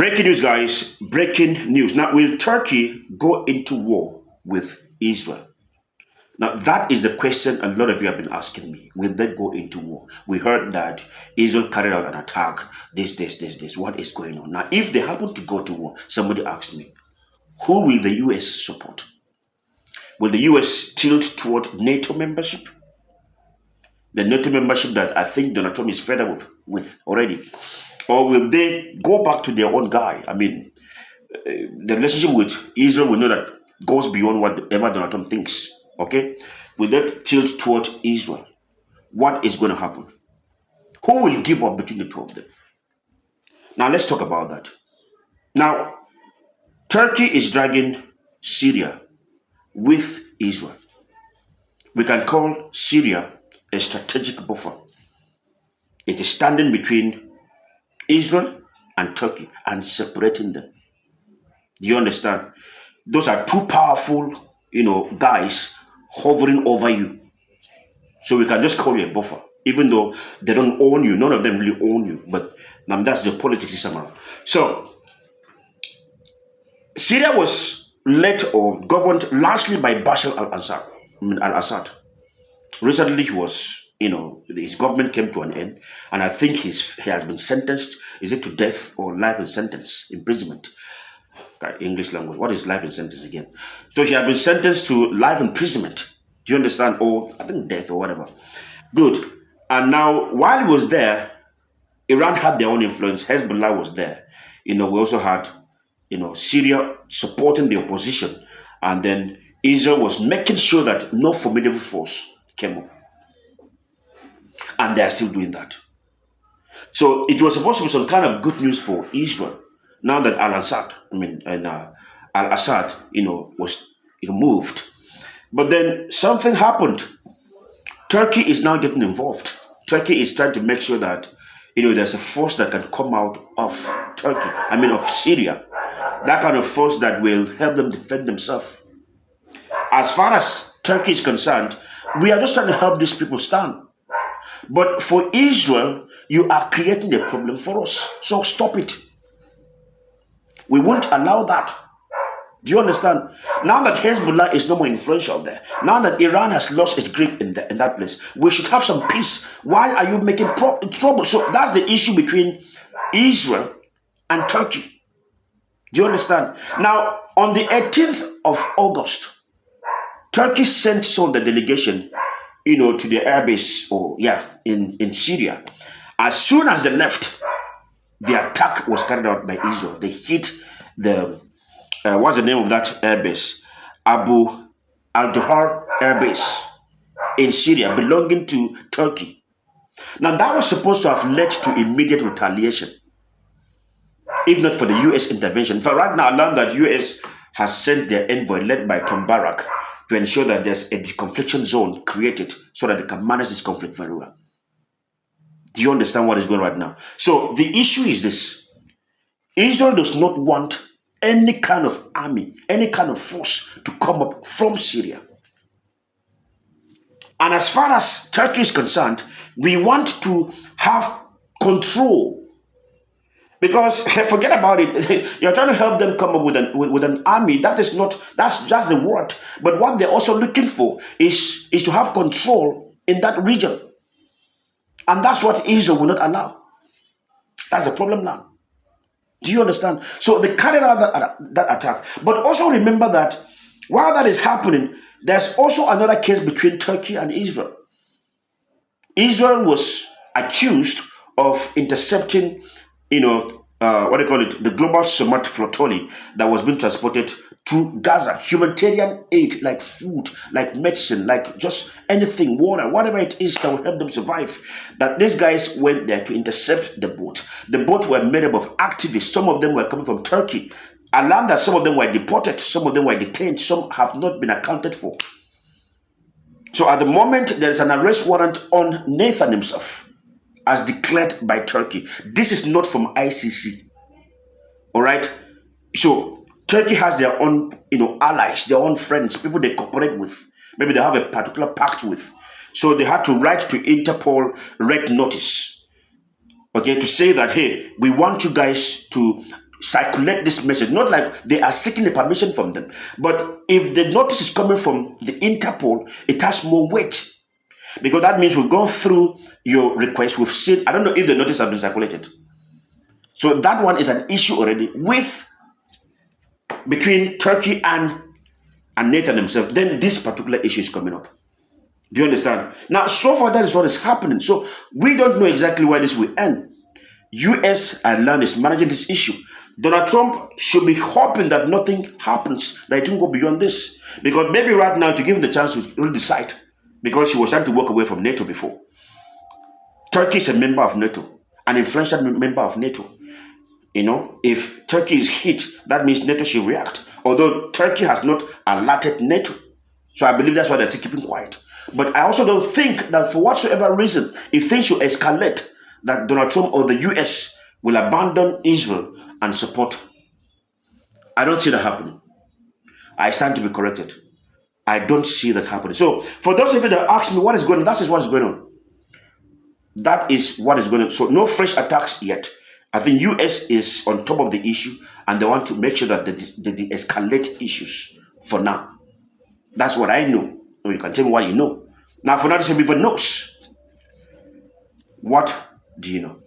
Breaking news, guys. Breaking news. Now, will Turkey go into war with Israel? Now, that is the question a lot of you have been asking me. Will they go into war? We heard that Israel carried out an attack. This. What is going on? Now, if they happen to go to war, somebody asked me, who will the US support? Will the US tilt toward NATO membership? The NATO membership that I think Donald Trump is fed up with already. Or will they go back to their own guy? I mean, the relationship with Israel, we know that goes beyond whatever Donald Trump thinks. Okay? Will they tilt toward Israel? What is going to happen? Who will give up between the two of them? Now, let's talk about that. Now, Turkey is dragging Syria with Israel. We can call Syria a strategic buffer. It is standing between Israel and Turkey and separating them. Do you understand? Those are two powerful, guys hovering over you. So we can just call you a buffer, even though they don't own you. None of them really own you, but that's the politics system around. So Syria was led or governed largely by Bashar al-Assad. Recently, his government came to an end, and I think he has been sentenced. Is it to death or life in sentence, imprisonment? English language. What is life in sentence again? So he has been sentenced to life imprisonment. Do you understand? Or I think death or whatever. Good. And now, while he was there, Iran had their own influence. Hezbollah was there. We also had, Syria supporting the opposition, and then Israel was making sure that no formidable force came up. And they are still doing that. So it was supposed to be some kind of good news for Israel now that Al-Assad, was moved. But then something happened. Turkey is now getting involved. Turkey is trying to make sure that there's a force that can come out of Turkey. Of Syria. That kind of force that will help them defend themselves. As far as Turkey is concerned, we are just trying to help these people stand. But for Israel, you are creating a problem for us. So stop it. We won't allow that. Do you understand? Now that Hezbollah is no more influential there, now that Iran has lost its grip in that place, we should have some peace. Why are you making trouble? So that's the issue between Israel and Turkey. Do you understand? Now, on the 18th of August, Turkey sent the delegation to the airbase in Syria. As soon as they left, the attack was carried out by Israel. They hit what's the name of that airbase? Abu al-Duhar airbase in Syria, belonging to Turkey. Now, that was supposed to have led to immediate retaliation, if not for the U.S. intervention. For right now, I learned that U.S. has sent their envoy, led by Tom Barrack, to ensure that there's a deconfliction zone created so that they can manage this conflict very well. Do you understand what is going on right now? So the issue is this. Israel does not want any kind of army, any kind of force to come up from Syria. And as far as Turkey is concerned, we want to have control. Because forget about it. You're trying to help them come up with an army. That's just the word. But what they're also looking for is to have control in that region. And that's what Israel will not allow. That's the problem now. Do you understand? So they carried out that attack. But also remember that while that is happening, there's also another case between Turkey and Israel. Israel was accused of intercepting, the Global Summit Flotilla that was being transported to Gaza. Humanitarian aid, like food, like medicine, like just anything, water, whatever it is that will help them survive. That these guys went there to intercept the boat. The boat were made up of activists. Some of them were coming from Turkey. I learned that some of them were deported, some of them were detained, some have not been accounted for. So at the moment, there is an arrest warrant on Nathan himself, as declared by Turkey. This is not from ICC. All right? So Turkey has their own, allies, their own friends, people they cooperate with. Maybe they have a particular pact with. So they had to write to Interpol red notice, okay, to say that, hey, we want you guys to circulate this message, not like they are seeking a permission from them. But if the notice is coming from the Interpol, it has more weight. Because that means we've gone through your request, we've seen, I don't know if the notice has been circulated. So that one is an issue already between Turkey and NATO themselves. Then this particular issue is coming up. Do you understand? Now, so far, that is what is happening. So we don't know exactly where this will end. US, I learned, is managing this issue. Donald Trump should be hoping that nothing happens, that it won't go beyond this. Because maybe right now, to give him the chance to really decide, because he was trying to walk away from NATO before. Turkey is a member of NATO, an influential member of NATO. You know, if Turkey is hit, that means NATO should react. Although Turkey has not alerted NATO. So I believe that's why they're still keeping quiet. But I also don't think that for whatsoever reason, if things should escalate, that Donald Trump or the US will abandon Israel and support. I don't see that happening. I stand to be corrected. I don't see that happening. So for those of you that ask me what is going on, that is what is going on. That is what is going on. So no fresh attacks yet. I think US is on top of the issue and they want to make sure that they de-escalate issues for now. That's what I know. You can tell me what you know. Now, for now, this everyone knows. What do you know?